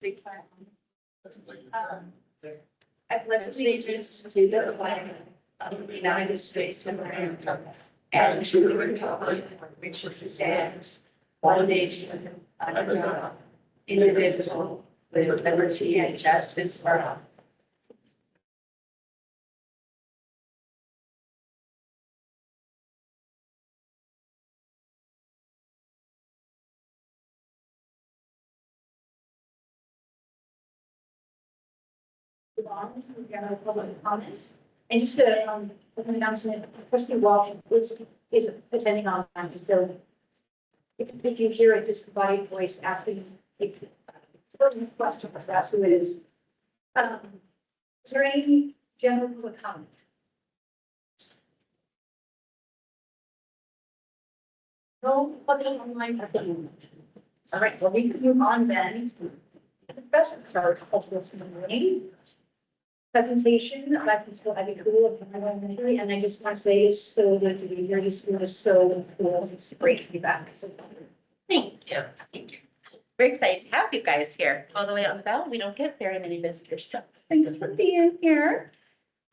I pledge allegiance to the flag of the United States of America and to the republic for which it stands, one nation, under God, indivisible, with liberty and justice for all. General public comments. And just as an announcement, Trustee Walsh is attending online, so if you hear a disembodied voice asking a question, that's who it is. Is there any general public comments? No public online at the moment. All right, well, we can move on then to the best part of this morning. Presentation about Principal Ivy Cool of Monroe Elementary, and I just want to say it's so good to be here. This school is so cool. It's great to be back. Thank you. Thank you. We're excited to have you guys here all the way on the bell. We don't get very many visitors, so thanks for being here.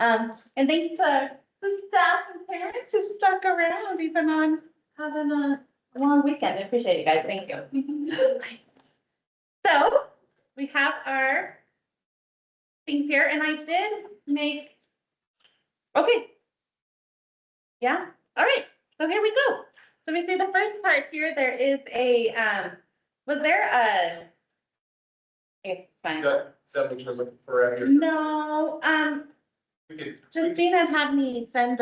And thanks to the staff and parents who stuck around even on having a long weekend. I appreciate you guys. Thank you. So we have our things here, and I did make, okay. Yeah, all right, so here we go. So we see the first part here, there is a, was there a, it's fine. Is that what you're looking for out here? No, We could- Justina had me send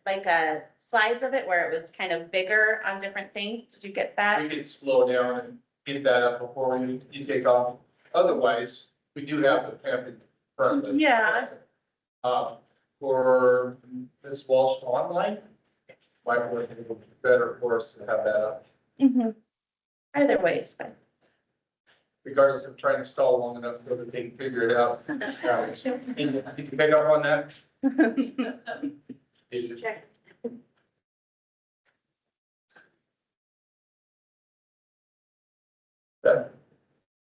like a slides of it where it was kind of bigger on different things. Did you get that? We could slow down and get that up before you take off. Otherwise, we do have the pamphlet in front of us. Yeah. For Ms. Walsh online, might work a little better for us to have that up, Mhm. Either way is fine. regardless of trying to stall long enough so that they can figure it out. You can pick up on that? Check.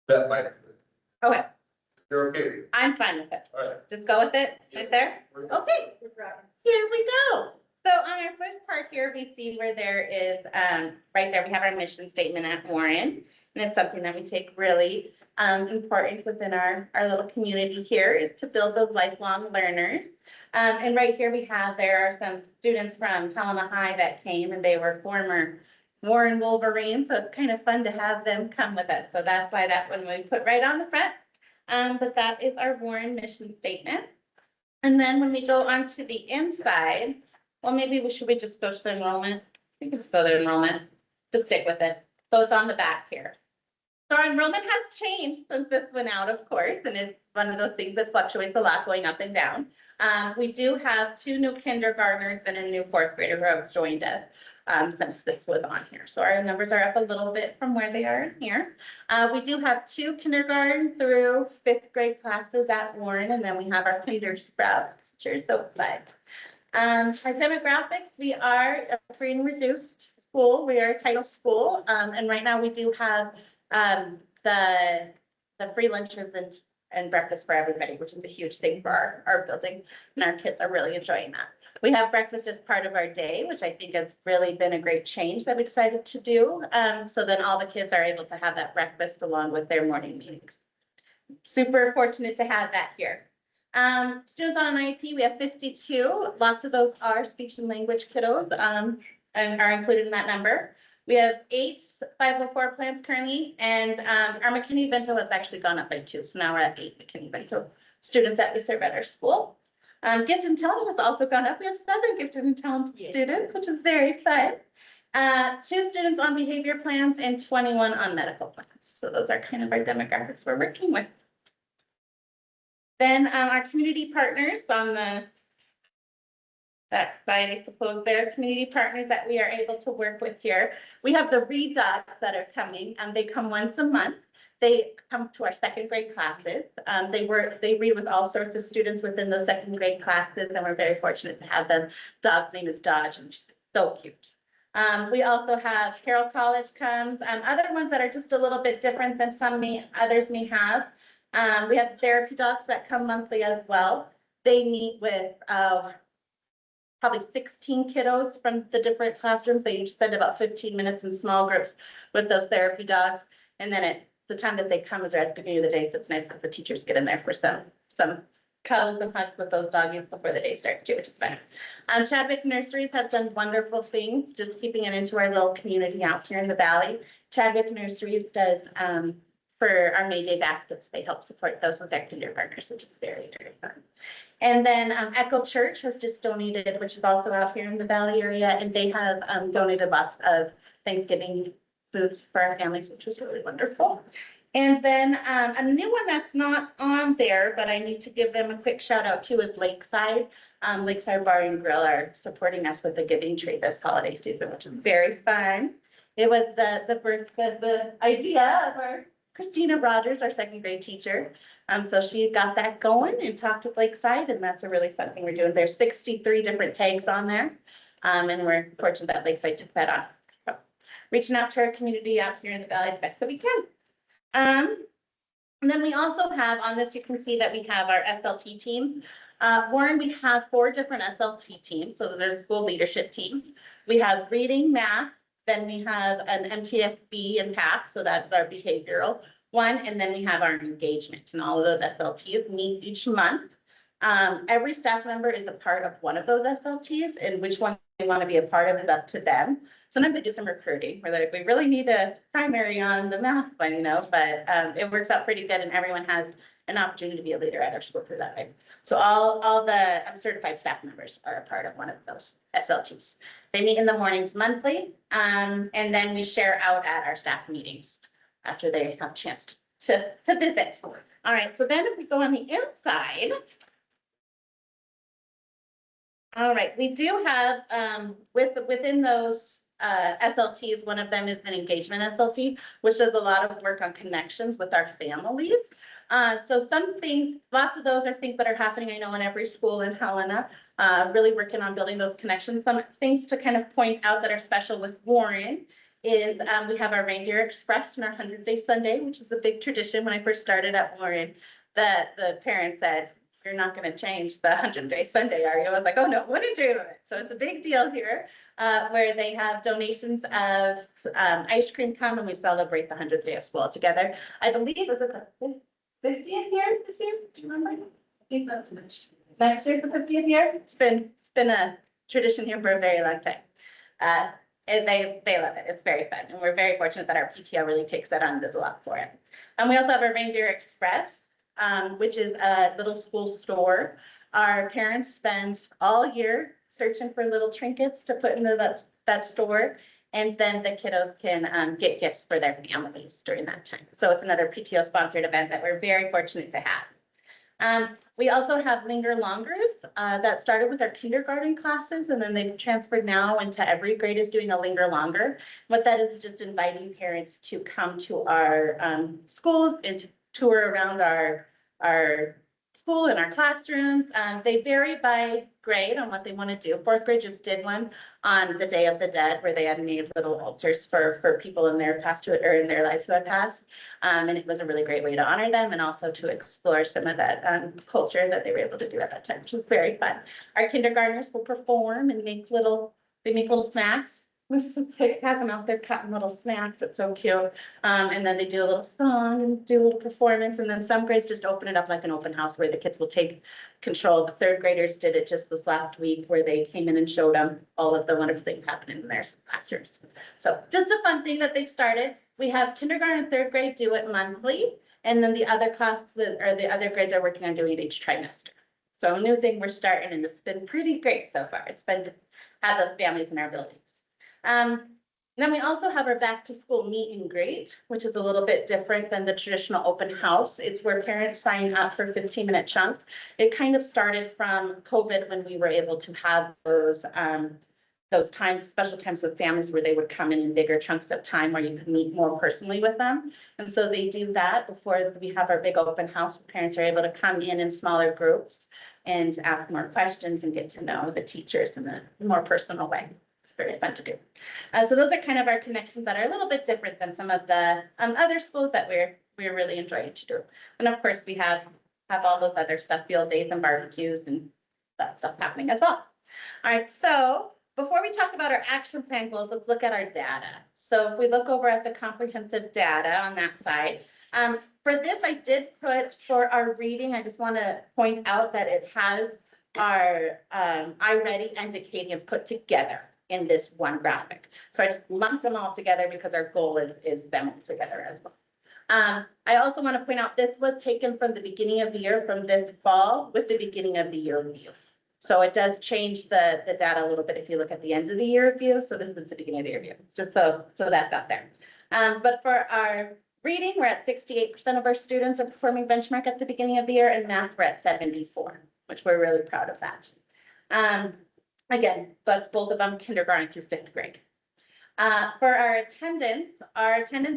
That might, Okay, you're okay with it, I'm fine with it. all right. Just go with it right there. We're- Okay. Here we go. So on our first part here, we see where there is, right there, we have our mission statement at Warren. And it's something that we take really important within our little community here is to build those lifelong learners. And right here we have, there are some students from Helena High that came and they were former Warren Wolverines. So it's kind of fun to have them come with us. So that's why that one we put right on the front. But that is our Warren mission statement. And then when we go onto the inside, well, maybe should we just go to the enrollment? We can just go to enrollment, just stick with it. So it's on the back here. So our enrollment has changed since this went out, of course, and it's one of those things that fluctuates a lot going up and down. We do have 2 new kindergartners and a new 4th grader who have joined us since this was on here. So our numbers are up a little bit from where they are in here. We do have 2 kindergarten through 5th grade classes at Warren, and then we have our kinder sprouts, which are so fun. Our demographics, we are a free and reduced school. We are a title school. And right now we do have the free lunches and breakfast for everybody, which is a huge thing for our building. And our kids are really enjoying that. We have breakfast as part of our day, which I think has really been a great change that we decided to do. So then all the kids are able to have that breakfast along with their morning meetings. Super fortunate to have that here. Students on an IEP, we have 52. Lots of those are speech and language kiddos and are included in that number. We have 8 504 plans currently, and our McKinney-Vento has actually gone up by 2. So now we're at 8 McKinney-Vento students that we serve at our school. Gifted and talented has also gone up. We have 7 gifted and talented students, which is very fun. 2 students on behavior plans and 21 on medical plans. So those are kind of our demographics we're working with. Then our community partners on that side, I suppose, they're community partners that we are able to work with here. We have the Read Dogs that are coming, and they come once a month. They come to our 2nd grade classes. They read with all sorts of students within those 2nd grade classes, and we're very fortunate to have them. Dog's name is Dodge, and she's so cute. We also have Carroll College comes, other ones that are just a little bit different than others may have. We have therapy dogs that come monthly as well. They meet with, probably 16 kiddos from the different classrooms. They each spend about 15 minutes in small groups with those therapy dogs. And then at the time that they come is right at the beginning of the day, so it's nice because the teachers get in there for some cuddles and hugs with those doggies before the day starts too, which is fun. Chadwick Nurseries have done wonderful things, just keeping it into our little community out here in the valley. Chadwick Nurseries does, for our May Day baskets, they help support those with their kindergartners, which is very, very fun. And then Echo Church has just donated, which is also out here in the valley area, and they have donated lots of Thanksgiving foods for our families, which was really wonderful. And then a new one that's not on there, but I need to give them a quick shout out to is Lakeside. Lakeside Bar and Grill are supporting us with the giving tree this holiday season, which is very fun. It was the idea of our Christina Rogers, our second grade teacher. So she got that going and talked with Lakeside, and that's a really fun thing we're doing. There's 63 different tags on there, and we're fortunate that Lakeside took that on. So, reaching out to our community out here in the valley the best that we can. And then we also have on this, you can see that we have our SLT teams. Warren, we have 4 different SLT teams. So those are school leadership teams. We have reading, math, then we have an MTSB and PAC, so that's our behavioral one, and then we have our engagement, and all of those SLTs meet each month. Every staff member is a part of one of those SLTs, and which one they want to be a part of is up to them. Sometimes they do some recruiting where they're like, we really need a primary on the math one, but it works out pretty good, and everyone has an opportunity to be a leader at our school through that way. So all the certified staff members are a part of one of those SLTs. They meet in the mornings monthly, and then we share out at our staff meetings after they have a chance to visit. All right, so then if we go on the inside, all right, we do have within those SLTs, one of them is an engagement SLT, which does a lot of work on connections with our families. So lots of those are things that are happening, I know, in every school in Helena, really working on building those connections. Some things to kind of point out that are special with Warren is we have our Reindeer Express and our 100-Day Sunday, which is a big tradition. When I first started at Warren, the parents said, you're not going to change the 100-Day Sunday, are you? I was like, oh no, wouldn't dream of it. So it's a big deal here where they have donations of ice cream come and we celebrate the 100th day of school together. I believe it was the 50th year this year. Do you remember? I think that's next year, the 50th year. It's been a tradition here for a very long time. And they love it. It's very fun. And we're very fortunate that our PTO really takes that on and does a lot for it. And we also have a Reindeer Express, which is a little school store. Our parents spend all year searching for little trinkets to put into that store. And then the kiddos can get gifts for their families during that time. So it's another PTO sponsored event that we're very fortunate to have. We also have Linger Longers that started with our kindergarten classes, and then they've transferred now into every grade is doing a Linger Longer. What that is just inviting parents to come to our schools and to tour around our school and our classrooms. They vary by grade on what they want to do. 4th grade just did one on the Day of the Dead where they had made little altars for people in their past or in their lives who had passed. And it was a really great way to honor them and also to explore some of that culture that they were able to do at that time, which was very fun. Our kindergartners will perform and make little snacks. Mrs. Pick has them out there cutting little snacks. It's so cute. And then they do a little song and do a little performance. And then some grades just open it up like an open house where the kids will take control. The 3rd graders did it just this last week where they came in and showed them all of the wonderful things happening in their classrooms. So just a fun thing that they've started. We have kindergarten and 3rd grade do it monthly. And then the other the other grades are working on doing it each trimester. So a new thing we're starting, and it's been pretty great so far. It's been to have those families in our buildings. Then we also have our back to school meet and greet, which is a little bit different than the traditional open house. It's where parents sign up for 15-minute chunks. It kind of started from COVID when we were able to have those times, special times with families where they would come in bigger chunks of time where you could meet more personally with them. And so they do that before we have our big open house. Parents are able to come in smaller groups and ask more questions and get to know the teachers in a more personal way. very fun to do. So those are kind of our connections that are a little bit different than some of the other schools that we're really enjoying to do. And of course, we have all those other stuff, field days and barbecues and that stuff happening as well. All right, so before we talk about our action plan goals, let's look at our data. So if we look over at the comprehensive data on that side, for this, I did put for our reading, I just want to point out that it has our iReady and Acadians put together in this one graphic. So I just lumped them all together because our goal is them all together as well. I also want to point out this was taken from the beginning of the year, from this fall with the beginning of the year view. So it does change the data a little bit if you look at the end of the year view. So this is the beginning of the year view, just so that's out there. But for our reading, we're at 68% of our students are performing benchmark at the beginning of the year, and math, we're at 74, which we're really proud of that. Again, that's both of them kindergarten through 5th grade. For our attendance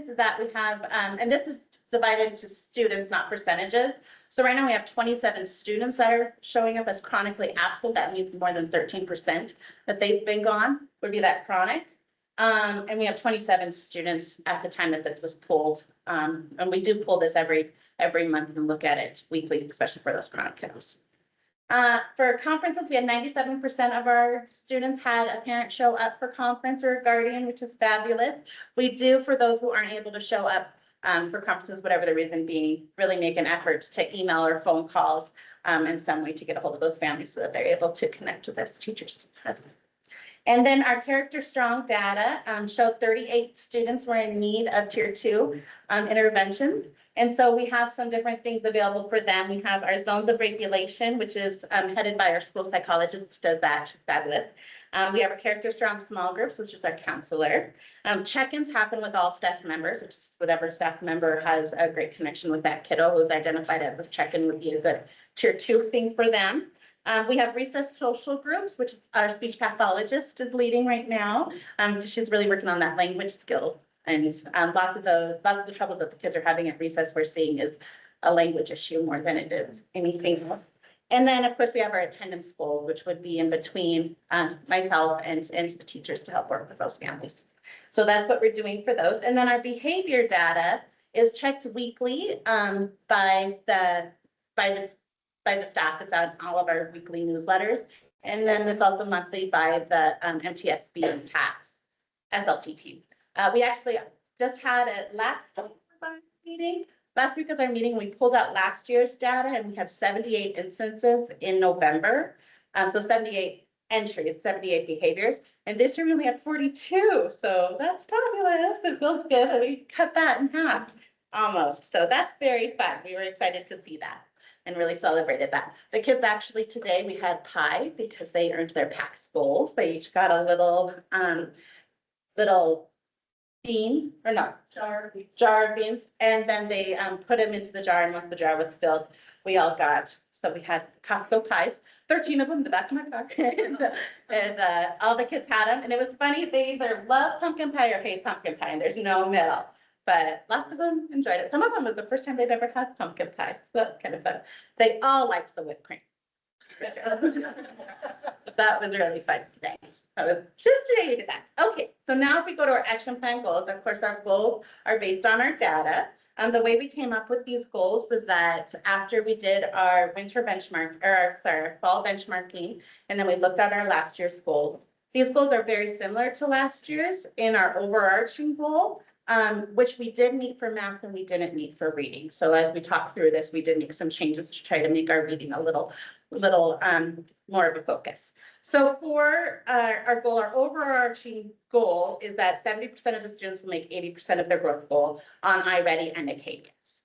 is that we have, and this is divided into students, not percentages. So right now we have 27 students that are showing up as chronically absent. That means more than 13% that they've been gone would be that chronic. And we have 27 students at the time that this was pulled. And we do pull this every month and look at it weekly, especially for those chronic kiddos. For conferences, we had 97% of our students had a parent show up for conference or a guardian, which is fabulous. We do, for those who aren't able to show up for conferences, whatever the reason being, really make an effort to email or phone calls in some way to get a hold of those families so that they're able to connect with those teachers. And then our Character Strong data showed 38 students were in need of tier 2 interventions. And so we have some different things available for them. We have our zones of regulation, which is headed by our school psychologist, who does that. She's fabulous. We have our Character Strong small groups, which is our counselor. Check-ins happen with all staff members, which is whatever staff member has a great connection with that kiddo who's identified as a check-in would be a good tier 2 thing for them. We have recess social groups, which is our speech pathologist is leading right now. She's really working on that language skills. And lots of the troubles that the kids are having at recess we're seeing is a language issue more than it is anything else. And then, of course, we have our attendance goals, which would be in between myself and the teachers to help work with those families. So that's what we're doing for those. And then our behavior data is checked weekly by the staff. It's on all of our weekly newsletters. And then it's also monthly by the MTSB and PACS SLT. We actually just had it last meeting. Last week was our meeting. We pulled out last year's data and we had 78 instances in November. So 78 entries, 78 behaviors. And this year we only had 42. So that's fabulous. It feels good that we cut that in half almost. So that's very fun. We were excited to see that and really celebrated that. The kids actually today, we had pie because they earned their PACS goals. They each got a little bean, or no, jar of beans, and then they put them into the jar, and once the jar was filled, we all got, so we had Costco pies, 13 of them in the back of my car, and all the kids had them, and it was funny, they either love pumpkin pie or hate pumpkin pie, and there's no middle, but lots of them enjoyed it. Some of them was the first time they'd ever had pumpkin pie, so that's kind of fun. They all liked the whipped cream. That was really fun today. I was just today to that. Okay, so now if we go to our action plan goals, of course, our goals are based on our data. The way we came up with these goals was that after we did our winter benchmark, or sorry, fall benchmarking, and then we looked at our last year's goal. These goals are very similar to last year's in our overarching goal, which we did meet for math and we didn't meet for reading. So as we talk through this, we did make some changes to try to make our reading a little more of a focus. So for our goal, our overarching goal is that 70% of the students will make 80% of their growth goal on iReady and Acadians.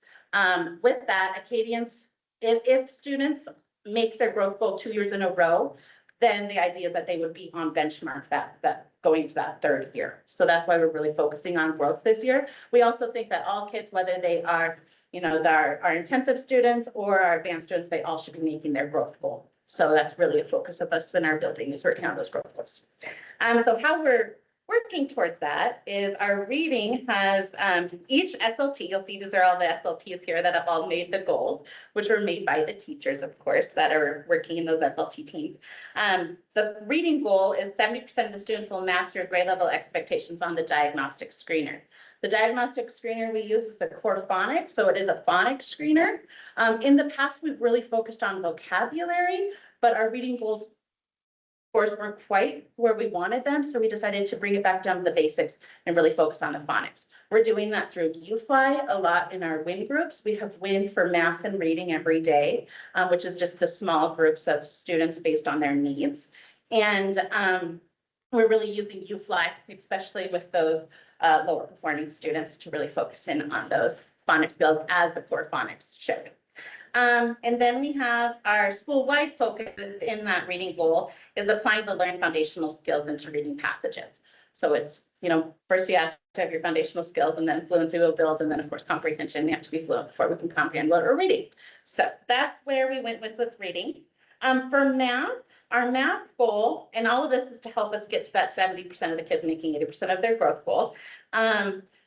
With that, Acadians, if students make their growth goal 2 years in a row, then the idea is that they would be on benchmark that going to that 3rd year. So that's why we're really focusing on growth this year. We also think that all kids, whether they are, our intensive students or our advanced students, they all should be making their growth goal. So that's really a focus of us in our building is working on those growth goals. So how we're working towards that is our reading has, each SLT, you'll see these are all the SLTs here that have all made the goals, which were made by the teachers, of course, that are working in those SLT teams. The reading goal is 70% of the students will master grade level expectations on the diagnostic screener. The diagnostic screener we use is the core phonics, so it is a phonics screener. In the past, we've really focused on vocabulary, but our reading goals scores weren't quite where we wanted them, so we decided to bring it back down to the basics and really focus on the phonics. We're doing that through UFly a lot in our WIN groups. We have WIN for math and reading every day, which is just the small groups of students based on their needs. And we're really using UFly, especially with those lower performing students, to really focus in on those phonics skills as the core phonics showed. And then we have our school-wide focus in that reading goal is applying the learned foundational skills into reading passages. So it's, first you have to have your foundational skills, and then fluency will build, and then of course comprehension. You have to be fluent before we can comprehend what we're reading. So that's where we went with reading. For math, our math goal, and all of this is to help us get to that 70% of the kids making 80% of their growth goal.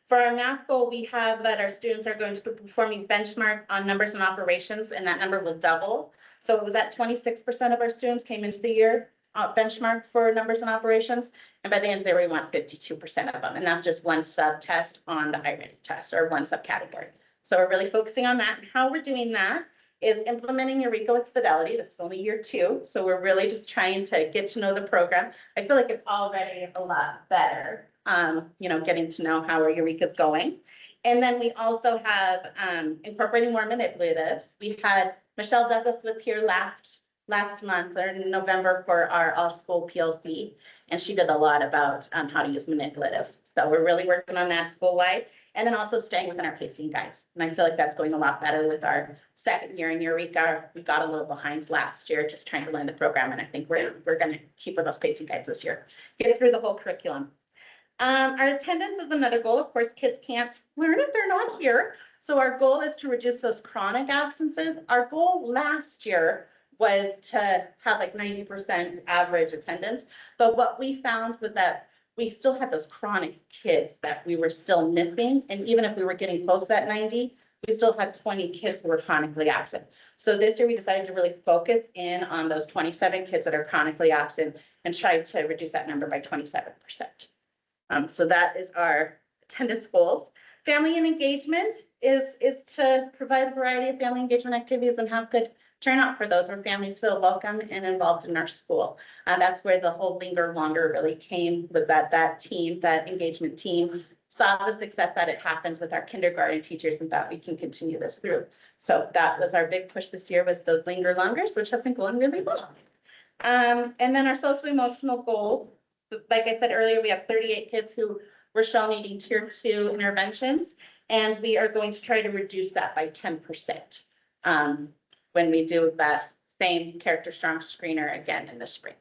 For our math goal, we have that our students are going to be performing benchmark on numbers and operations, and that number will double. So it was at 26% of our students came into the year benchmark for numbers and operations. And by the end of the year, we want 52% of them. And that's just one sub test on the iReady test, or one subcategory. So we're really focusing on that. And how we're doing that is implementing Eureka with Fidelity. This is only year 2. So we're really just trying to get to know the program. I feel like it's already a lot better. Getting to know how our Eureka is going. And then we also have incorporating more manipulatives. We had Michelle Douglas was here last month or in November for our all-school PLC, and she did a lot about how to use manipulatives. So we're really working on that school-wide, and then also staying within our pacing guides. And I feel like that's going a lot better with our second year in Eureka. We got a little behind last year, just trying to learn the program, and I think we're going to keep with those pacing guides this year. Get through the whole curriculum. Our attendance is another goal. Of course, kids can't learn if they're not here. So our goal is to reduce those chronic absences. Our goal last year was to have like 90% average attendance. But what we found was that we still had those chronic kids that we were still missing. And even if we were getting close to that 90, we still had 20 kids who were chronically absent. So this year we decided to really focus in on those 27 kids that are chronically absent and try to reduce that number by 27%. So that is our attendance goals. Family and engagement is to provide a variety of family engagement activities and have good turnout for those where families feel welcome and involved in our school. That's where the whole Linger Longer really came, was that team, that engagement team saw the success that it happens with our kindergarten teachers and thought we can continue this through. So that was our big push this year, was those Linger Longers, which have been going really well. And then our social emotional goals. Like I said earlier, we have 38 kids who were shown needing tier 2 interventions, and we are going to try to reduce that by 10% when we do that same Character Strong screener again in the spring.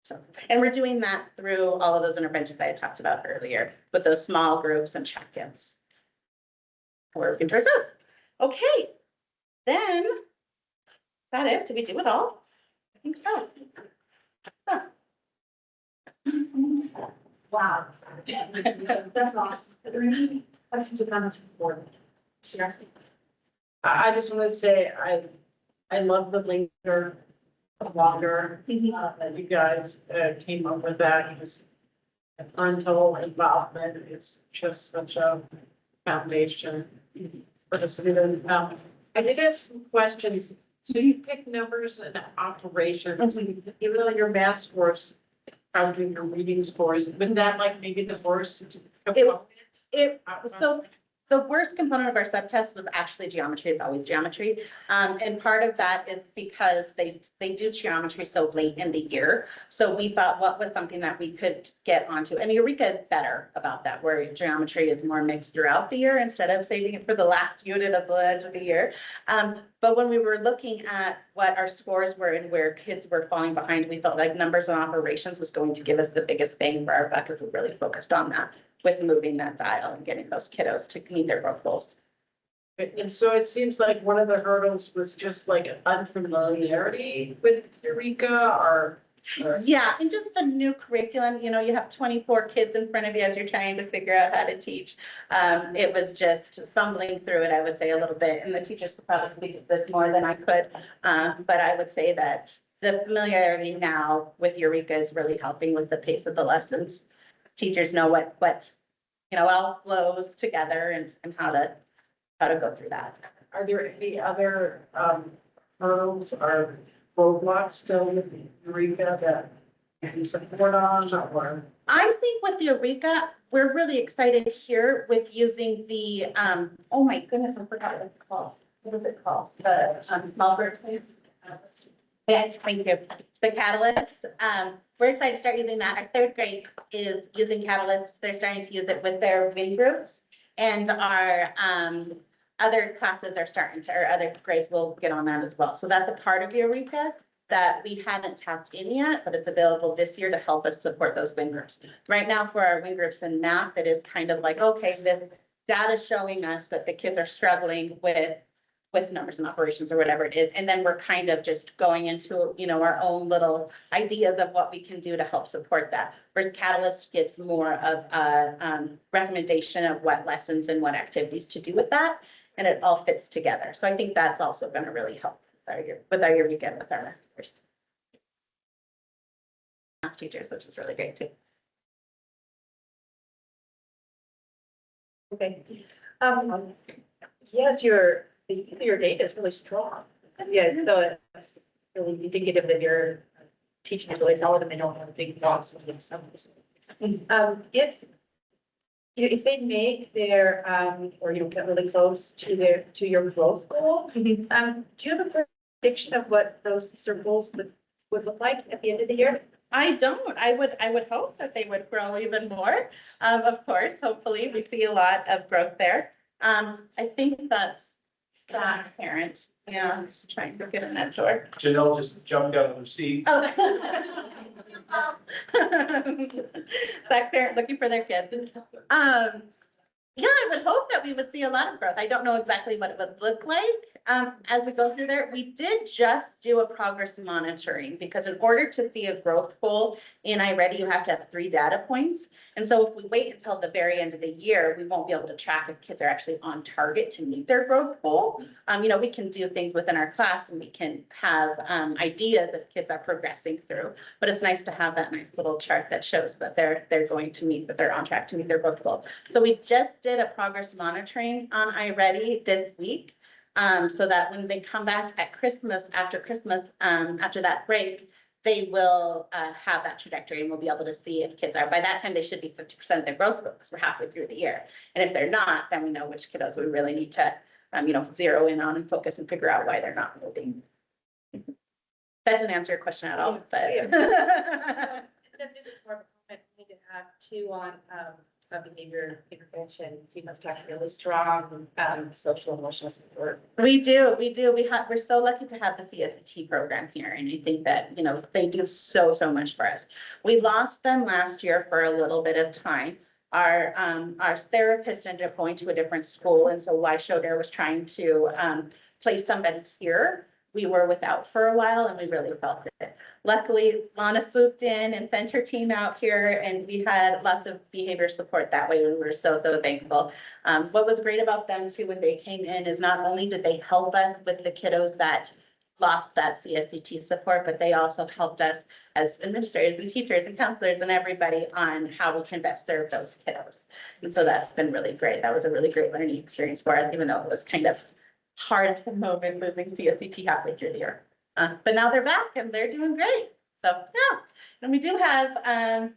So, and we're doing that through all of those interventions I had talked about earlier with those small groups and check-ins. We're working towards those. Okay, then, is that it? Did we do it all? I think so. Huh. Wow. That's awesome. Are there any questions or comments from the board? Sure. I just want to say, I love the Linger Longer, that you guys came up with that, because parental involvement is just such a foundation for the student. I did have some questions. So you pick numbers and operations, even though your math scores, counting your reading scores, was that like maybe the worst component? So the worst component of our subtest was actually geometry. It's always geometry. And part of that is because they do geometry so late in the year. So we thought, what was something that we could get onto? And Eureka is better about that, where geometry is more mixed throughout the year instead of saving it for the last unit of the end of the year. But when we were looking at what our scores were and where kids were falling behind, we felt like numbers and operations was going to give us the biggest bang for our buck if we really focused on that, with moving that dial and getting those kiddos to meet their growth goals. And so it seems like one of the hurdles was just like unfamiliarity with Eureka, or Yeah, and just the new curriculum, you know, you have 24 kids in front of you as you're trying to figure out how to teach. It was just fumbling through it, I would say, a little bit, and the teachers could probably speak to this more than I could. But I would say that the familiarity now with Eureka is really helping with the pace of the lessons. Teachers know what, you know, all flows together and how to go through that. Are there any other hurdles or roadblocks still with Eureka that you can support on or? I think with the Eureka, we're really excited here with using the, oh my goodness, I forgot what it's called. What is it called? The small group plans. Yeah, thank you. The Catalyst. We're excited to start using that. Our third grade is using Catalyst. They're starting to use it with their wing groups. And our other classes are starting to, or other grades will get on that as well. So that's a part of Eureka that we haven't tapped in yet, but it's available this year to help us support those wing groups. Right now for our wing groups in math, it is kind of like, okay, this data showing us that the kids are struggling with numbers and operations or whatever it is. And then we're kind of just going into, you know, our own little ideas of what we can do to help support that. Whereas Catalyst gives more of a recommendation of what lessons and what activities to do with that. And it all fits together. So I think that's also going to really help with our Eureka and with our masters. Math teachers, which is really great too. Okay. Yes, your data is really strong. Yes, so it's really indicative that your teaching is really solid and they don't have big loss of some. If they make their, or get really close to your growth goal, do you have a prediction of what those circles would look like at the end of the year? I don't. I would hope that they would grow even more. Of course, hopefully we see a lot of growth there. I think that's that parent. Yeah, I'm just trying to get in that door. Janelle just jumped out of her seat. Oh. That parent looking for their kids. Yeah, I would hope that we would see a lot of growth. I don't know exactly what it would look like as we go through there. We did just do a progress monitoring because in order to see a growth goal in iReady, you have to have 3 data points. And so if we wait until the very end of the year, we won't be able to track if kids are actually on target to meet their growth goal. You know, we can do things within our class and we can have ideas if kids are progressing through, but it's nice to have that nice little chart that shows that they're going to meet, that they're on track to meet their growth goal. So we just did a progress monitoring on iReady this week. So that when they come back at Christmas, after that break, they will have that trajectory and we'll be able to see if kids are, by that time, they should be 50% of their growth goal because we're halfway through the year. And if they're not, then we know which kiddos we really need to, you know, zero in on and focus and figure out why they're not moving. That didn't answer your question at all, but. This is more of a comment we need to have too on behavior intervention. You must have really strong social emotional support. We do. We're so lucky to have the CST program here. And I think that, you know, they do so much for us. We lost them last year for a little bit of time. Our therapist ended up going to a different school. And so Y Shoder was trying to place somebody here. We were without for a while and we really felt it. Luckily, Lana swooped in and sent her team out here and we had lots of behavior support that way and we were so thankful. What was great about them too when they came in is not only did they help us with the kiddos that lost that CSCT support, but they also helped us as administrators and teachers and counselors and everybody on how we can best serve those kiddos. And so that's been really great. That was a really great learning experience for us, even though it was kind of hard at the moment losing CSCT halfway through the year. But now they're back and they're doing great. So yeah, and we do have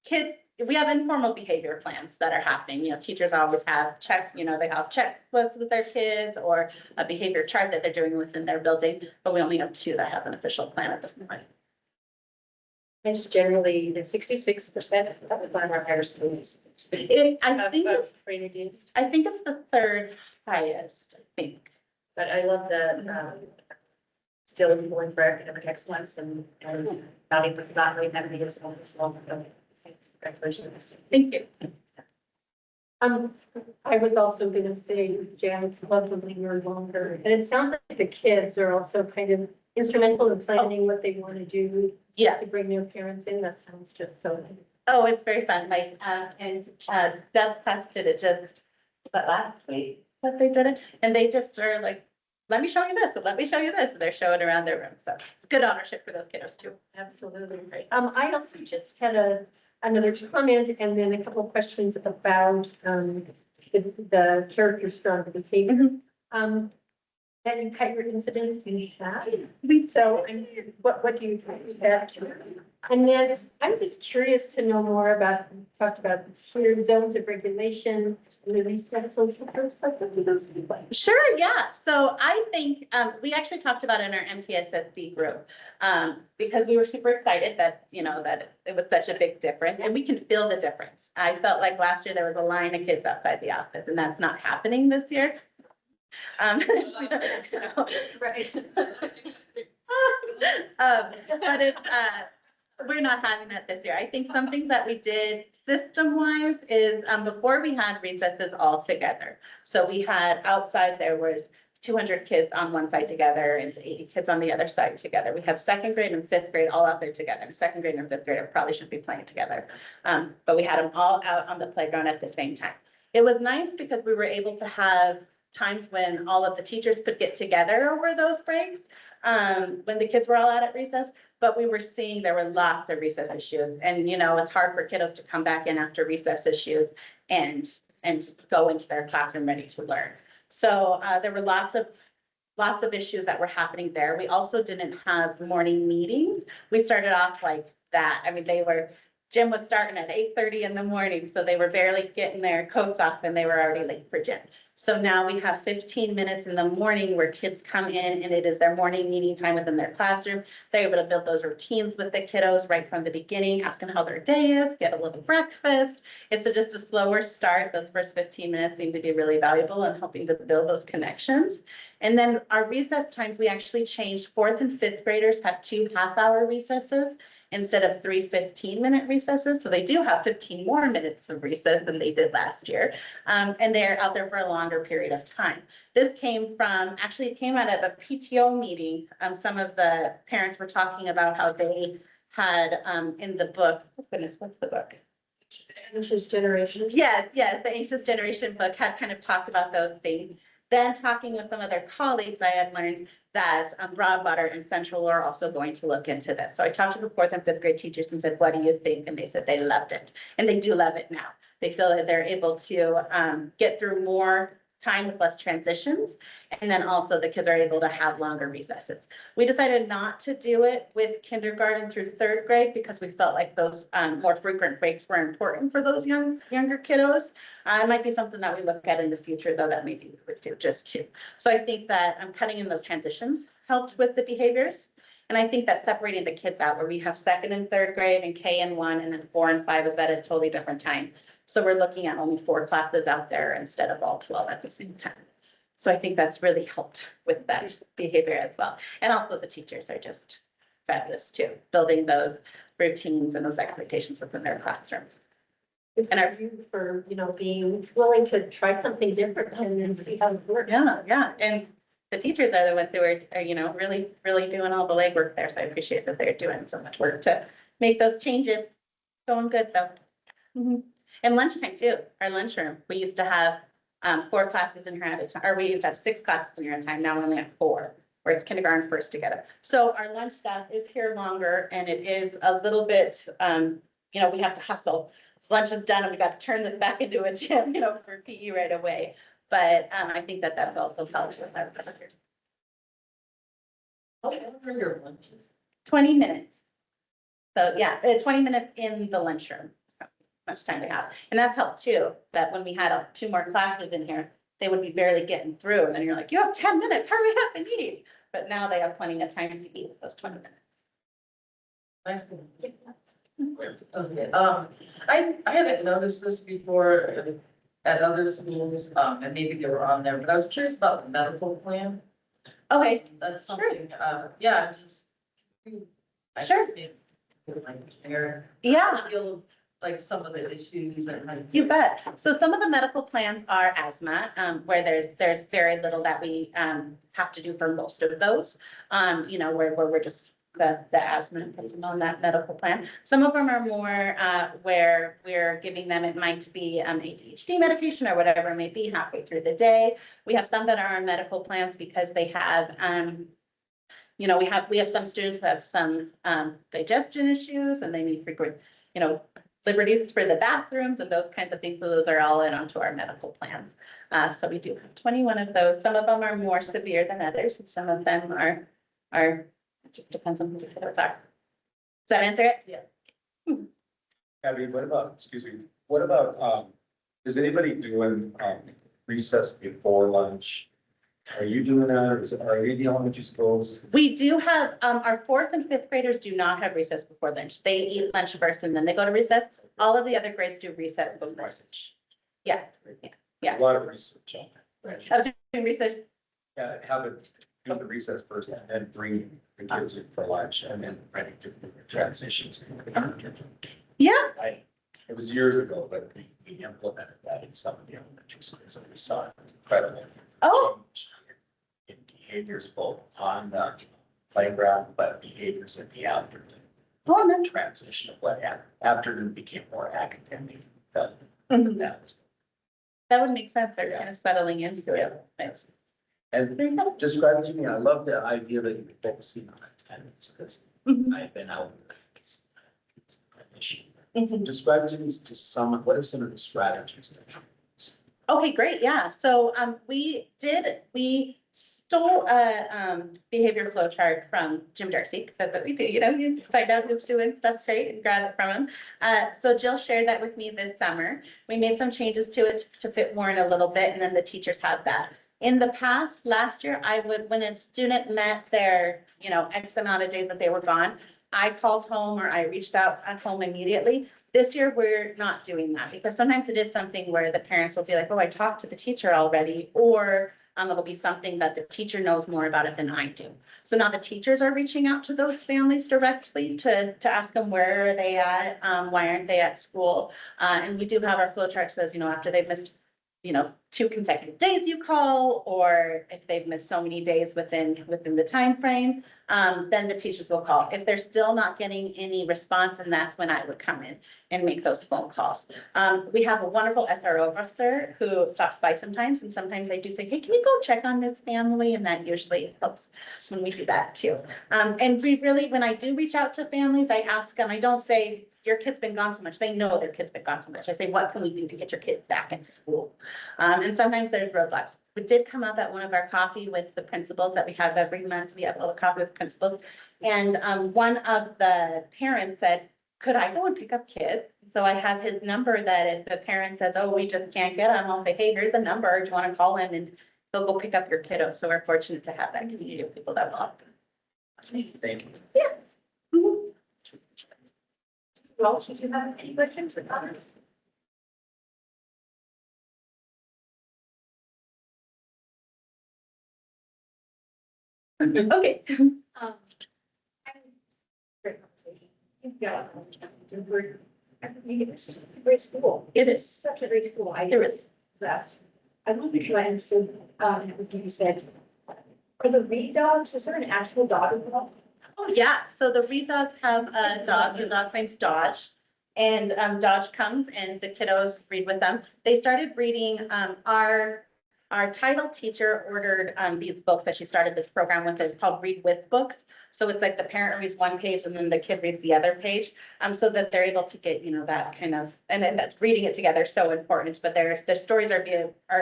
kids, we have informal behavior plans that are happening. You know, teachers always have they have checklists with their kids or a behavior chart that they're doing within their building, but we only have 2 that have an official plan at this point. And just generally, the 66% is probably one of our higher schools. I think Introduced. it's the 3rd highest, I think. But I love the still going for academic excellence and not even having to so long. So congratulations. Thank you. I was also gonna say, Janet, love the linger longer, and it sounds like the kids are also kind of instrumental in planning what they want to do Yeah. to bring their parents in? That sounds just so. Oh, it's very fun, like, and, Deb's class did it just, but last week, what they did it, and they just are like, let me show you this, and let me show you this, and they're showing around their room, so it's good ownership for those kiddos too. Absolutely. I also just had another comment and then a couple of questions about, the character strong behavior. Mhm. That you cut your incidents in half. We So, what do you think of that? And then I'm just curious to know more about, you talked about clear zones of regulation, release that social groups, like what do those look like? Sure, yeah. So I think, we actually talked about it in our MTSSB group, because we were super excited that, that it was such a big difference and we can feel the difference. I felt like last year there was a line of kids outside the office and that's not happening this year. So, Right. but it's, we're not having that this year. I think something that we did system-wise is, before we had recesses all together. So we had outside, there was 200 kids on one side together and 80 kids on the other side together. We had second grade and fifth grade all out there together. And second grade and fifth grade probably should be playing together. But we had them all out on the playground at the same time. It was nice because we were able to have times when all of the teachers could get together over those breaks, when the kids were all out at recess. But we were seeing there were lots of recess issues, and it's hard for kiddos to come back in after recess issues and go into their classroom ready to learn. So there were lots of issues that were happening there. We also didn't have morning meetings. We started off like that. I mean, gym was starting at 8:30 in the morning, so they were barely getting their coats off and they were already late for gym. So now we have 15 minutes in the morning where kids come in and it is their morning meeting time within their classroom. They're able to build those routines with the kiddos right from the beginning, ask them how their day is, get a little breakfast. It's just a slower start. Those first 15 minutes seem to be really valuable in helping to build those connections. And then our recess times, we actually changed. Fourth and fifth graders have 2 half-hour recesses instead of 3 15-minute recesses. So they do have 15 more minutes of recess than they did last year. And they're out there for a longer period of time. This came from, actually it came out of a PTO meeting. Some of the parents were talking about how they had in the book, oh goodness, what's the book? Anxious generation. Yes, the Anxious Generation book had kind of talked about those things. Then talking with some of their colleagues, I had learned that Broadwater and Central are also going to look into this. So I talked to the 4th and 5th grade teachers and said, what do you think? And they said they loved it. And they do love it now. They feel that they're able to get through more time with less transitions. And then also the kids are able to have longer recesses. We decided not to do it with kindergarten through 3rd grade because we felt like those more frequent breaks were important for those younger kiddos. It might be something that we look at in the future though, that maybe we would do just too. So I think that cutting in those transitions helped with the behaviors. And I think that separating the kids out where we have 2nd and 3rd grade and K and 1 and then 4 and 5 is at a totally different time. So we're looking at only 4 classes out there instead of all 12 at the same time. So I think that's really helped with that behavior as well. And also the teachers are just fabulous too, building those routines and those expectations within their classrooms. And are you for, being willing to try something different and then see how it works? Yeah. And the teachers are the ones who are really, really doing all the legwork there. So I appreciate that they're doing so much work to make those changes. Going good though. Mm-hmm. And lunchtime too, our lunchroom, we used to have 4 classes in here at a time, or we used to have 6 classes in here at a time. Now we only have 4, where it's kindergarten first together. So our lunch staff is here longer and it is a little bit, we have to hustle. So lunch is done and we got to turn this back into a gym, for PE right away. But I think that that's also helped with our behaviors. How long are your lunches? 20 minutes. So yeah, 20 minutes in the lunchroom. So much time to have. And that's helped too, that when we had 2 more classes in here, they would be barely getting through. And then you're like, you have 10 minutes, hurry up and eat. But now they have plenty of time to eat with those 20 minutes. Nice. Okay, I hadn't noticed this before at other schools, and maybe they were on there, but I was curious about the medical plan. Okay, That's something, yeah, I'm just. I Sure. just maybe would like to hear. yeah. Feel like some of the issues and how You bet. So some of the medical plans are asthma, where there's very little that we, have to do for most of those. You know, where we're just, the asthma puts them on that medical plan. Some of them are more, where we're giving them, it might be, ADHD medication or whatever it may be halfway through the day. We have some that are on medical plans because they have, you know, we have some students who have some, digestion issues and they need frequent, you know, liberties for the bathrooms and those kinds of things. So those are all in onto our medical plans. So we do have 21 of those. Some of them are more severe than others, and some of them are, it just depends on who the kiddos are. Does that answer it? Yeah. Abby, what about, excuse me, what about, is anybody doing, recess before lunch? Are you doing that, or are any of the elementary schools? We do have, our 4th and 5th graders do not have recess before lunch. They eat lunch first and then they go to recess. All of the other grades do recess before lunch. Yeah, yeah. A lot of research on that. I was doing research. Yeah, have it, do the recess first and then bring the kids in for lunch and then ready to do the transitions. Yeah, It was years ago, but we implemented that in some of the elementary schools and we saw it. It's incredible. Oh. Change in behaviors both on the playground, but behaviors in the afternoon. oh, no. Transition of what afternoon became more academic. That Mhm. was. That would make sense. They're Yeah. kind of settling into Yeah. it. Right. And Very good. describe it to me, I love the idea that you're focusing on attendance, because Mhm. I've been out. It's an issue. Mhm. Describe to me to someone, what are some of the strategies that you use? Okay, great. Yeah. So, we stole a, behavior flow chart from Jim Darcy, because that's what we do. You know, you find out who's doing stuff straight and grab it from him. So Jill shared that with me this summer. We made some changes to it to fit more in a little bit, and then the teachers have that. In the past, last year, I would, when a student met their, you know, X amount of days that they were gone, I called home or I reached out at home immediately. This year, we're not doing that because sometimes it is something where the parents will be like, oh, I talked to the teacher already, or it'll be something that the teacher knows more about it than I do. So now the teachers are reaching out to those families directly to ask them where are they at, why aren't they at school? And we do have our flow chart says, you know, after they've missed, you know, 2 consecutive days you call, or if they've missed so many days within the time frame, then the teachers will call. If they're still not getting any response, and that's when I would come in and make those phone calls. We have a wonderful SRO officer who stops by sometimes, and sometimes I do say, hey, can you go check on this family? And that usually helps when we do that too. And we really, when I do reach out to families, I ask them, I don't say, your kid's been gone so much. They know their kid's been gone so much. I say, what can we do to get your kid back in school? And sometimes there's roadblocks. We did come up at one of our coffee with the principals that we have every month. We have a little coffee with principals. And one of the parents said, could I go and pick up kids? So I have his number that if the parent says, oh, we just can't get him, I'll say, hey, here's the number. Do you want to call him? And they'll go pick up your kiddo. So we're fortunate to have that community of people that will help. Thank you. Yeah. Mhm. Well, should you have any questions or comments? Okay. Great conversation. You've got, it's a great school. It is. Such a great school. I It is. Last. I want to make sure I understood, what you said. Are the Reed dogs, is there an actual dog involved? Oh, yeah. So the Reed dogs have a dog. The dog's name's Dodge. And Dodge comes and the kiddos read with them. They started reading, our title teacher ordered these books that she started this program with. It's called Read With Books. So it's like the parent reads one page and then the kid reads the other page, so that they're able to get, you know, that kind of, and then that's reading it together is so important, but their stories are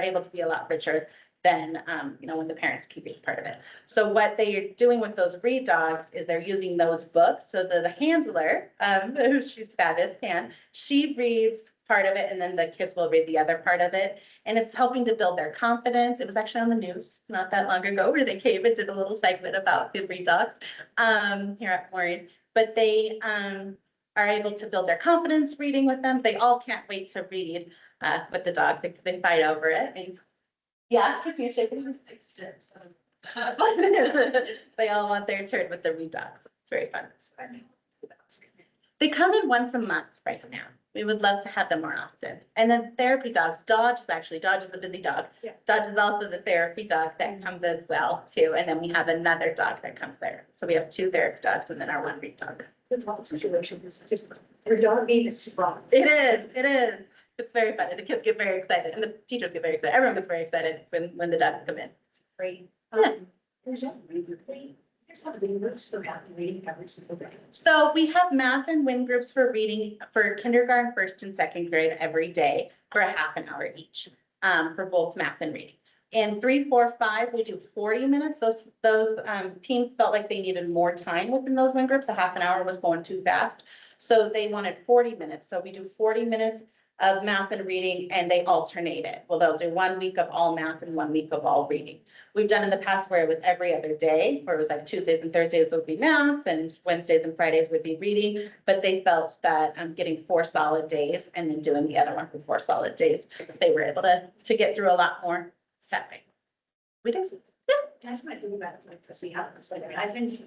able to be a lot richer than, you know, when the parents keep each part of it. So what they are doing with those Read dogs is they're using those books. So the handler, she's fabulous, she reads part of it and then the kids will read the other part of it. And it's helping to build their confidence. It was actually on the news not that long ago where they came and did a little segment about the Read dogs here at Warren. But they are able to build their confidence reading with them. They all can't wait to read with the dogs. They fight over it. And yeah, Christina shaking her They all want their turn with the Read dogs. It's very fun. They come in once a month right now. We would love to have them more often. And then therapy dogs, Dodge is a busy dog. Yeah. Dodge is also the therapy dog that comes as well too. And then we have another dog that comes there. So we have 2 therapy dogs and then our 1 big dog. The dog situation is just, your dog game is strong. It is. It's very funny. The kids get very excited and the teachers get very excited. Everyone gets very excited when the dogs come in. Great. Yeah. There's not really groups for math and reading every single day. So we have math and WIN groups for reading for kindergarten, 1st and 2nd grade every day for a half an hour each, for both math and reading. In 3, 4, 5, we do 40 minutes. Those teams felt like they needed more time within those WIN groups. A half an hour was going too fast. So they wanted 40 minutes. So we do 40 minutes of math and reading and they alternate it. Well, they'll do 1 week of all math and 1 week of all reading. We've done in the past where it was every other day, where it was like Tuesdays and Thursdays would be math and Wednesdays and Fridays would be reading. But they felt that getting 4 solid days and then doing the other one for 4 solid days, they were able to get through a lot more that way. We do. That's my thing about it, like, because we have this, like, I mean, I've been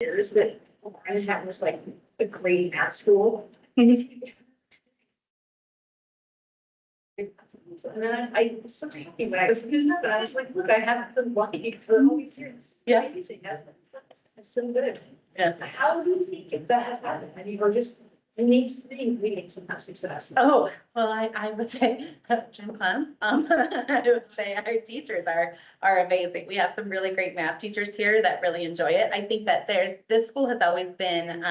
years that Manhattan was like a great math school. And then I was so happy when I was using it, but I was like, look, I haven't been lucky for all these years. Yeah. Amazing, that's so good. Yeah. How do you think if that has happened? I mean, we're just, it needs to be leading some kind of success. Oh, well, I would say Jim Clem, I would say our teachers are amazing. We have some really great math teachers here that really enjoy it. I think that this school has always been,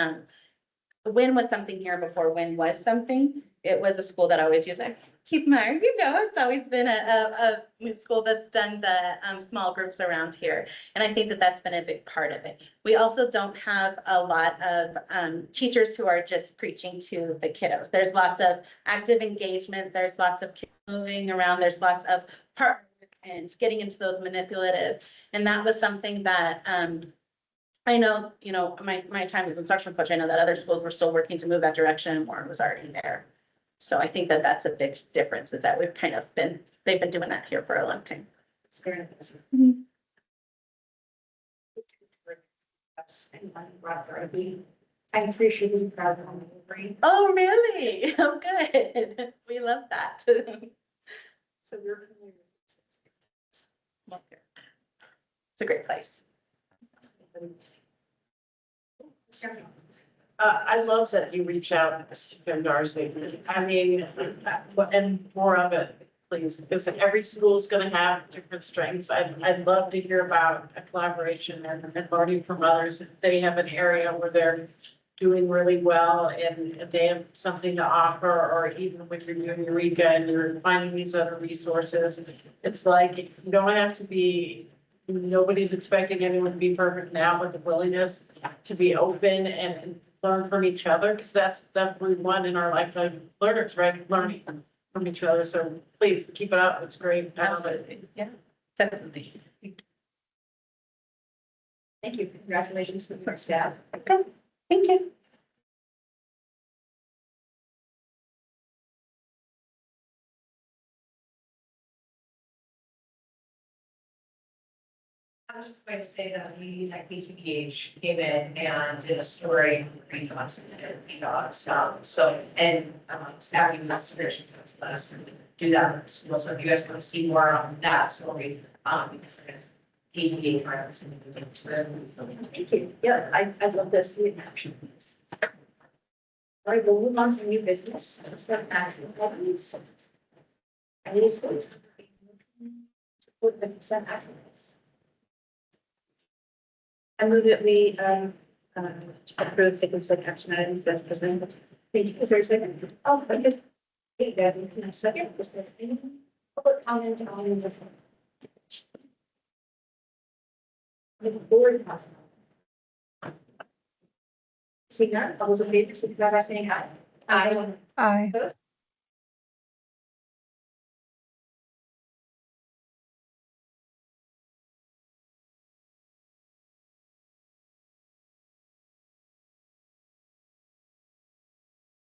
WIN was something here before WIN was something. It was a school that always used, keep in mind, it's always been a school that's done the small groups around here. And I think that that's been a big part of it. We also don't have a lot of teachers who are just preaching to the kiddos. There's lots of active engagement. There's lots of kids moving around. There's lots of part and getting into those manipulatives. And that was something that I know, my time as instructional coach, I know that other schools were still working to move that direction and Warren was already there. So I think that that's a big difference is that they've been doing that here for a long time. It's very impressive. Mhm. I'm pretty sure he's proud of him. Oh, really? Oh, good. We love that. So we're familiar with this. It's a great place. I love that you reach out to Jim Darcy. I mean, and more of it, please, because every school is going to have different strengths. I'd love to hear about a collaboration and learning from others. If they have an area where they're doing really well and if they have something to offer, or even when you're doing Eureka and you're finding these other resources, it's like, you don't have to be, nobody's expecting anyone to be perfect now, but the willingness to be open and learn from each other, because that's what we want in our lifetime learners, right? Learning from each other. So please keep it up. It's great. I love it. Yeah, definitely. Thank you. Congratulations to the first staff. Okay, thank you. I was just going to say that we at BTPH came in and did a story on green dogs and therapy dogs. Staffing investigations to let us do that with the school. So if you guys want to see more on that story, BTPH friends and Thank you. Yeah, I'd love to see it in action. All right, we'll move on to new business. Items. And it is good. Support the consent items. I move that we approve the consent action items as presented. Thank you. Is there a second? Oh, second. Okay, Gavin, can I second? Is there any public comment on the? The board comment? See none, all those in favor, signify by saying aye. Aye. Aye. Opposed?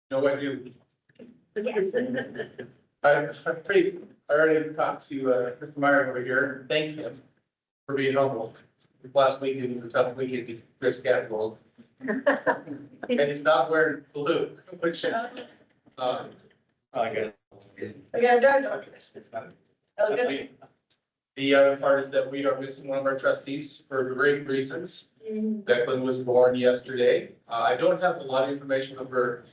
No, I do. Yes. I already talked to Mr. Meyer over here, and thanked him for being humble. last week, it was a tough weekend, with Chris Catmull. And he's not wearing blue, which is, I got it. I got a dog. It's not. Okay. the other part is that we are missing one of our trustees for great reasons. Declan was born yesterday. I don't have a lot of information over,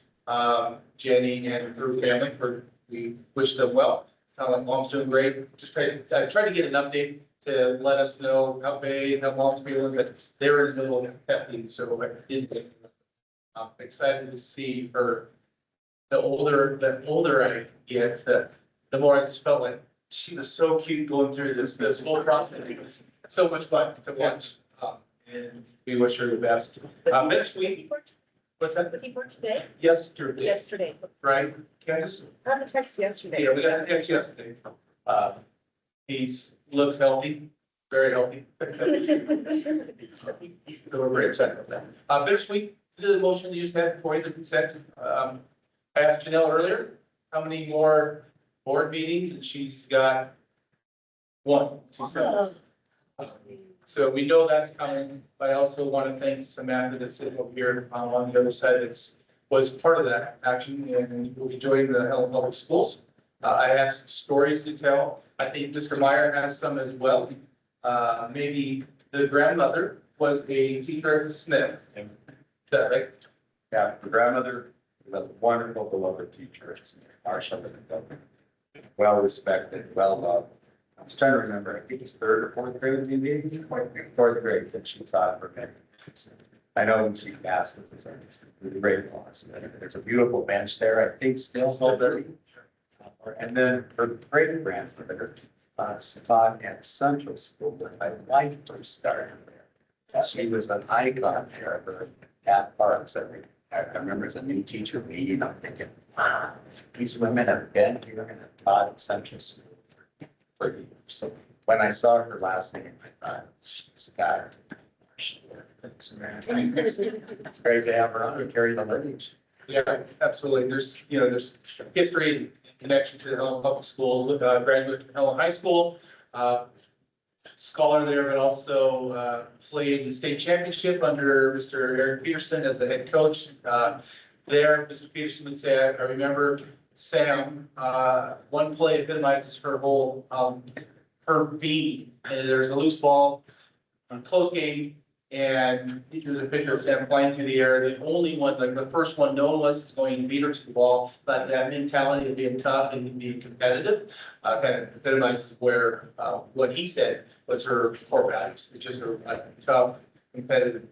Jenny and her family, we wish them well. Sound like mom's doing great. Just try to get an update to let us know how big, how mom's feeling, but they were in the middle of hefty, so I didn't. I'm excited to see her. The older I get, the more I just felt like she was so cute going through this whole process. It was so much fun to watch. And we wish her the best. Bittersweet. What's that? Was he born today? Yesterday, Yesterday. right? Candace? I got a text yesterday. Yeah, we got a text yesterday. He's looks healthy, very healthy. So we're very excited about that. Bittersweet, the motion you just had before you, the consent. I asked Janelle earlier, how many more board meetings, and she's got one, she says. So we know that's coming, but I also want to thank Samantha that's sitting over here on the other side that's was part of that action and will be joining the Helen Public Schools. I have some stories to tell. I think Mr. Meyer has some as well. Maybe the grandmother was a teacher at Smith. Is that right? Yeah, the grandmother, was a wonderful beloved teacher, it's Marshall, well respected, well loved. I was trying to remember, I think it's third or fourth grade, maybe, fourth grade that she taught for many years. I know when she passed, it was a great loss. There's a beautiful bench there, I think still so there. And then her great grandmother taught at Central School, where my life first started there. She was an icon there at Parks. I remember as a new teacher meeting, I'm thinking, wow, these women have been here and have taught at Central School for years. So when I saw her last name, I thought, she's got to be Marshall. It's great to have her on and carry the lineage. Yeah, absolutely. There's history and connection to the Helen Public Schools, graduate from Helen High School, scholar there, but also played the state championship under Mr. Eric Peterson as the head coach. There, Mr. Peterson would say, I remember Sam, one play epitomizes her whole, her being. And there's a loose ball, on close game, and there's a picture of Sam flying through the air. The only one, like the first one, no one was going to beat her to the ball, but that mentality of being tough and being competitive, kind of epitomizes where, what he said was her core values, which is her tough, competitive,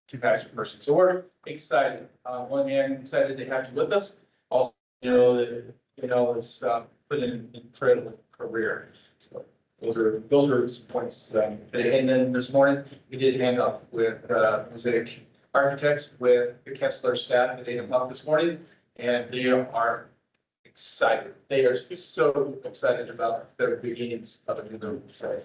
compassionate person. So we're excited. One hand, excited to have you with us. Also, that, has put in an incredible career. So those are some points. And then this morning, we did hand off with Mosaic Architects with the Kessler staff at 8 o'clock this morning, and they are excited. They are so excited about their beginnings of a new building. So,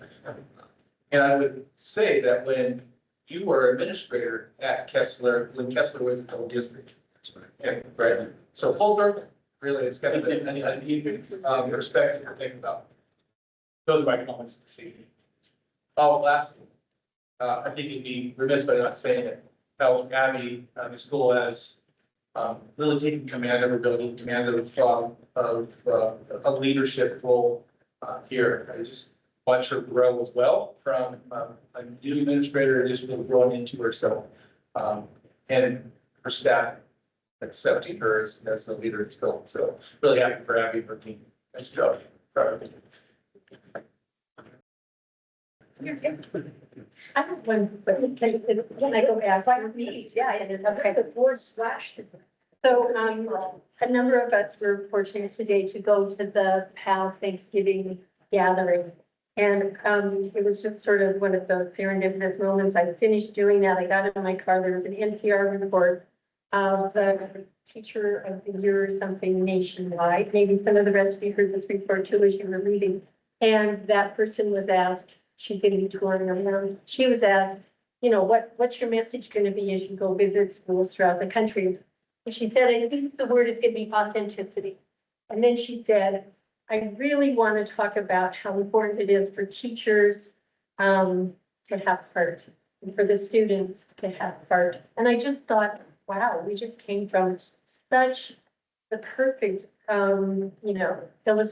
and I would say that when you were administrator at Kessler, when Kessler was its own district. Okay, right? So full circle, really, it's kind of a neat perspective to think about. Those are my comments this evening. Oh, lastly, I think it'd be remiss by not saying that how Abby, the school has really taken command of her building, command of a leadership role here. I just watch her grow as well from a new administrator, just really growing into herself. And her staff accepting her as the leader of the school. So really happy for Abby and her team. Nice job. Proud of you. I have one, but can I go back? By means, yeah, and it's okay, the board splashed. So, a number of us were fortunate today to go to the PAL Thanksgiving gathering. And, it was just sort of one of those serendipitous moments. I finished doing that. I got in my car. There was an NPR report of the teacher of the year or something nationwide. Maybe some of the rest of you heard this report too as you were reading. And that person was asked, she's going to be touring around. She was asked, what's your message going to be as you go visit schools throughout the country? And she said, I think the word is going to be authenticity. And then she said, I really want to talk about how important it is for teachers to have part, and for the students to have part. And I just thought, wow, we just came from such the perfect,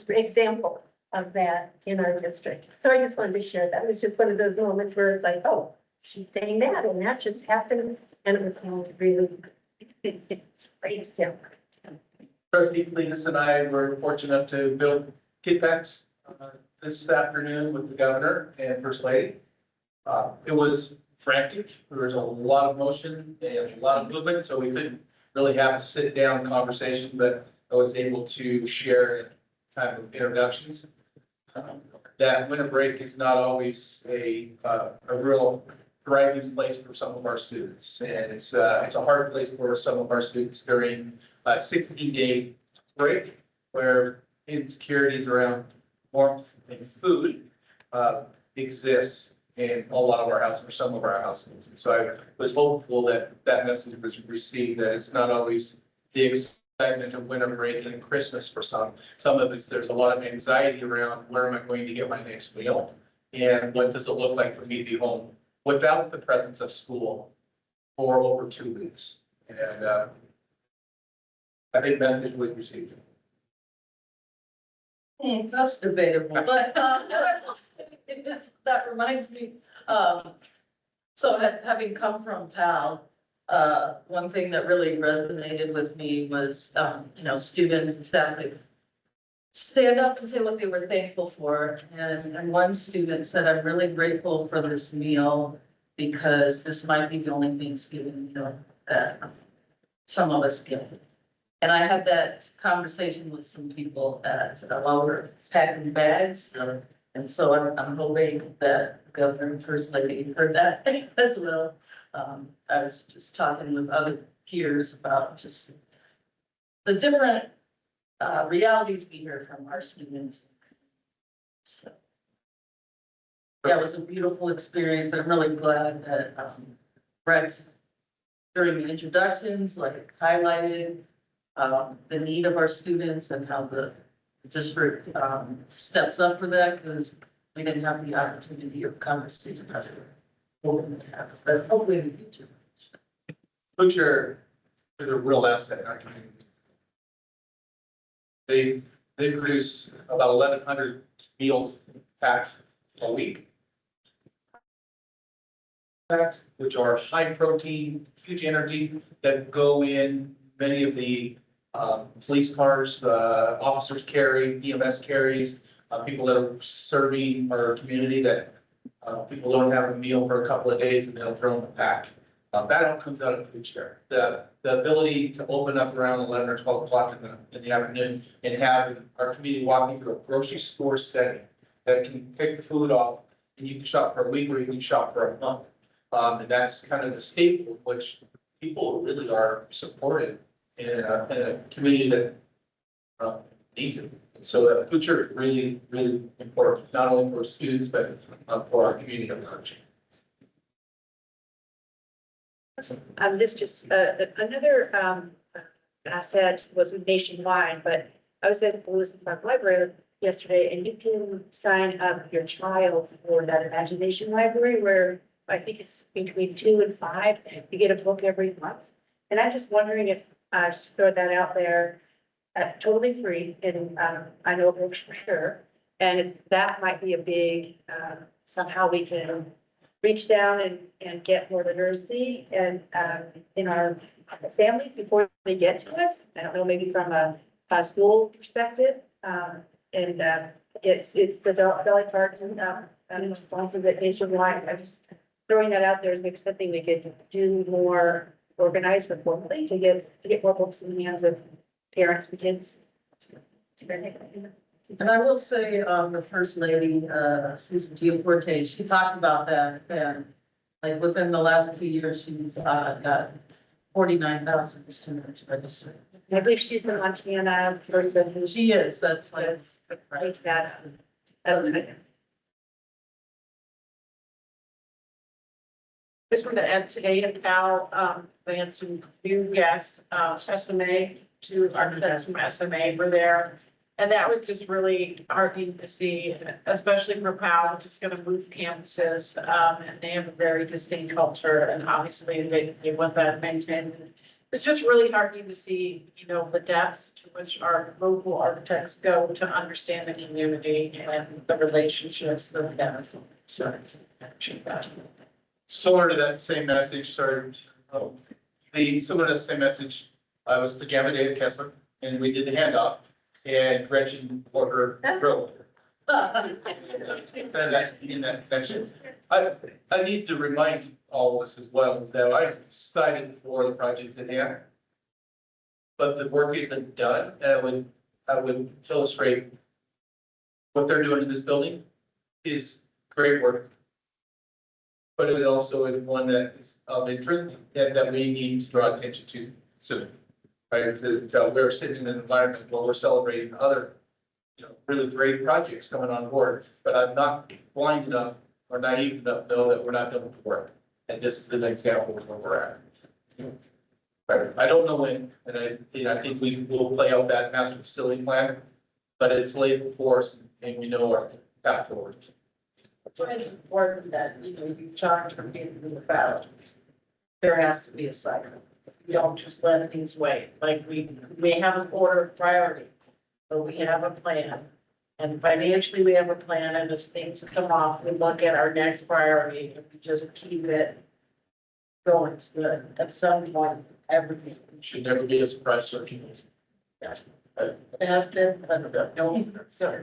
example of that in our district. So I just wanted to share that. It was just one of those moments where it's like, oh, she's saying that, and that just happened, and it was really, it's great, yeah. Trustee Felinas and I were fortunate enough to build kickbacks this afternoon with the governor and first lady. It was frantic. There was a lot of motion and a lot of movement, so we couldn't really have a sit-down conversation, but I was able to share kind of introductions. That winter break is not always a real thriving place for some of our students. And it's a hard place for some of our students during a 16-day break where insecurities around warmth and food exists in a lot of our houses, or some of our households. And so I was hopeful that that message was received, that it's not always the excitement of winter break and Christmas for some. Some of it's, there's a lot of anxiety around where am I going to get my next meal? And what does it look like for me to be home without the presence of school for over 2 weeks? And I think message was received. That's debatable, but that reminds me, so having come from PAL, one thing that really resonated with me was, students and staff would stand up and say what they were thankful for. And one student said, I'm really grateful for this meal because this might be the only Thanksgiving meal that some of us get. And I had that conversation with some people while we were packing bags. And so I'm hoping that the governor and first lady heard that as well. I was just talking with other peers about just the different realities we hear from our students. So yeah, it was a beautiful experience. I'm really glad that Rex, during the introductions, highlighted the need of our students and how the district steps up for that, because we didn't have the opportunity of conversation. But hopefully in the future. Butcher is a real asset in our community. They produce about 1,100 meals packs a week. Packs, which are high protein, huge energy, that go in many of the police cars, officers carry, EMS carries, people that are serving our community that people don't have a meal for a couple of days and they'll throw in a pack. That all comes out of food share. The ability to open up around 11 or 12 o'clock in the afternoon and have our community walking through a grocery store setting that can pick the food off, and you can shop for a week or you can shop for a month. And that's kind of the staple of which people really are supported in a community that needs it. So food share is really, really important, not only for students, but for our community at large. This just, another asset was nationwide, but I was at the Lewis Park Library yesterday, and you can sign up your child for that imagination library where I think it's between 2 and 5, you get a book every month. And I'm just wondering if I just throw that out there, totally free, and I know books for sure. And if that might be a big, somehow we can reach down and get more literacy and in our families before they get to us. I don't know, maybe from a school perspective. And it's the Valley Park and sponsor that nationwide. I'm just throwing that out there as maybe something we could do more organized and formally to get more books in the hands of parents and kids. And I will say, the first lady, Susan Giaforte, she talked about that, and within the last few years, she's got 49,000 students registered. I believe she's the Montana person who She is, that's makes that. Just want to add today in Cal, we had some new guests, SMA, 2 architects from SMA were there. And that was just really heartening to see, especially for Powell, which is gonna move campuses. And they have a very distinct culture and obviously they want that maintained. It's just really heartening to see, you know, the depths to which our local architects go to understand the community and the relationships that we have. So it's actually that. Similar to that same message, similar to that same message, I was pajama day at Kessler and we did the handoff and Gretchen Porter wrote. In that connection, I need to remind all of us as well, is that I'm excited for the project at hand. But the work isn't done, and I would illustrate what they're doing in this building is great work. But it also is one that is of interest and that we need to draw attention to soon. Right, that we're sitting in an environment where we're celebrating other, you know, really great projects coming on board, but I'm not blind enough or naive enough to know that we're not doing the work. And this is an example of where we're at. But I don't know when, and I think we will play out that master facility plan, but it's laid before us and we know our path forward. So it's important that, you know, you charge for people about, there has to be a cycle. You don't just let things wait, like we have an order of priority, but we have a plan. And financially, we have a plan, and as things come off, we look at our next priority, and we just keep it going, so that at some point, everything. Should never be a surprise for people. It has been, no,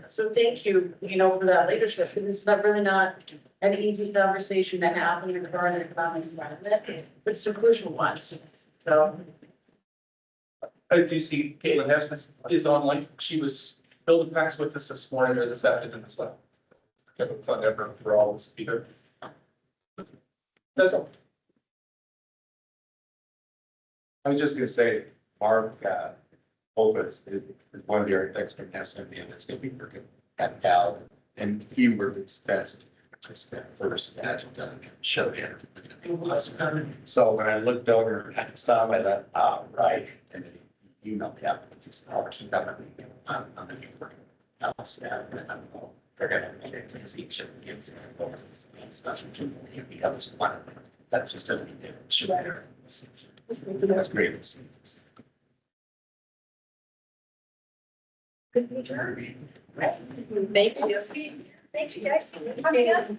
so thank you, you know, for that leadership, and it's not really not an easy conversation to have in the current economic environment, but it's a crucial one, so. I do see Caitlin Hesmus is online. She was building packs with us this morning or this afternoon as well. Kind of a fun effort for all of us to be here. That's all. I was just gonna say, Mark, Opus, is one of the architects from SMU, and it's gonna be working at Cal, and he works best just that first adjunct to show him. So when I looked over and saw him, I thought, oh, right, and then he emailed me up, and he said, I'll keep that one. I'm gonna be working with Cal staff, and I'm, they're gonna make it because he just gives them bonuses and stuff, and he becomes one of them. That just doesn't give a shredder. That's great to see. Good meeting. Thank you. Thanks, you guys. for having us.